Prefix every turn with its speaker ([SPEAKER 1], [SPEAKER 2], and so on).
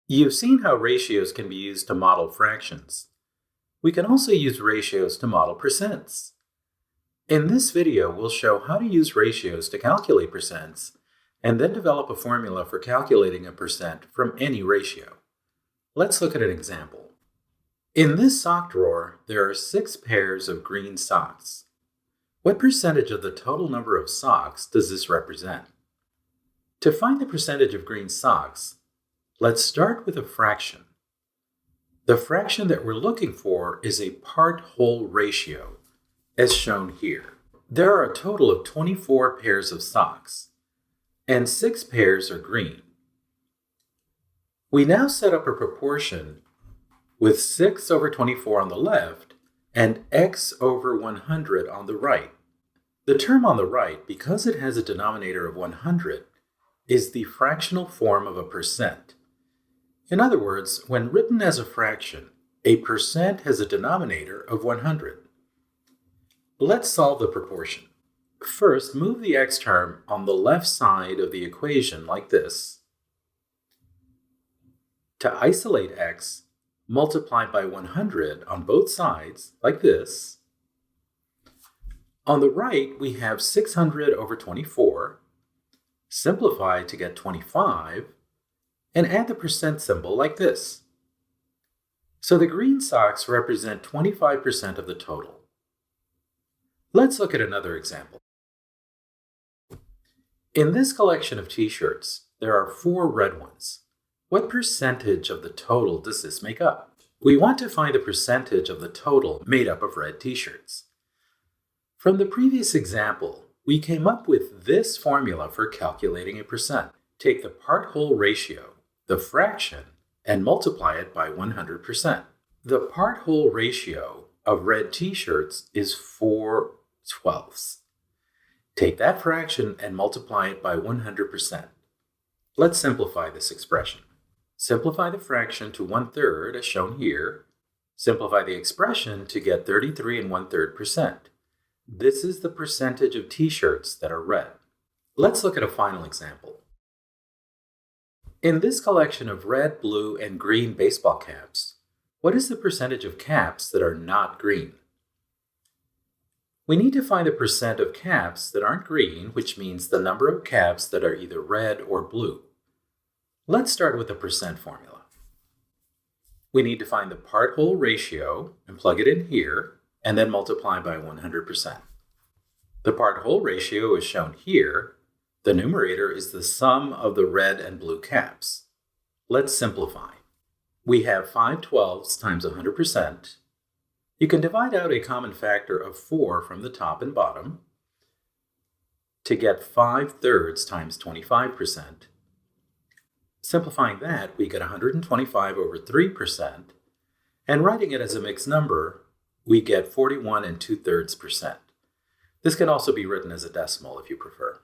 [SPEAKER 1] You've seen how ratios can be used to model fractions. We can also use ratios to model percents. In this video, we'll show how to use ratios to calculate percents and then develop a formula for calculating a percent from any ratio. Let's look at an example. In this sock drawer, there are 6 pairs of green socks. What percentage of the total number of socks does this represent? To find the percentage of green socks, let's start with a fraction. The fraction that we're looking for is a part-whole ratio, as shown here. There are a total of 24 pairs of socks, and 6 pairs are green. We now set up a proportion with 6 over 24 on the left and x over 100 on the right. The term on the right, because it has a denominator of 100, is the fractional form of a percent. In other words, when written as a fraction, a percent has a denominator of 100. Let's solve the proportion. First, move the x term on the left side of the equation like this. To isolate x, multiply by 100 on both sides like this. On the right, we have 600 over 24. Simplify to get 25, and add the percent symbol like this. So the green socks represent 25% of the total. Let's look at another example. In this collection of t-shirts, there are 4 red ones. What percentage of the total does this make up? We want to find the percentage of the total made up of red t-shirts. From the previous example, we came up with this formula for calculating a percent. Take the part-whole ratio, the fraction, and multiply it by 100%. The part-whole ratio of red t-shirts is 4/12. Take that fraction and multiply it by 100%. Let's simplify this expression. Simplify the fraction to 1/3 as shown here. Simplify the expression to get 33 1/3%. This is the percentage of t-shirts that are red. Let's look at a final example. In this collection of red, blue, and green baseball caps, what is the percentage of caps that are not green? We need to find the percent of caps that aren't green, which means the number of caps that are either red or blue. Let's start with the percent formula. We need to find the part-whole ratio and plug it in here, and then multiply by 100%. The part-whole ratio is shown here. The numerator is the sum of the red and blue caps. Let's simplify. We have 5/12 times 100%. You can divide out a common factor of 4 from the top and bottom to get 5/3 times 25%. Simplifying that, we get 125 over 3%, and writing it as a mixed number, we get 41 2/3%. This can also be written as a decimal if you prefer.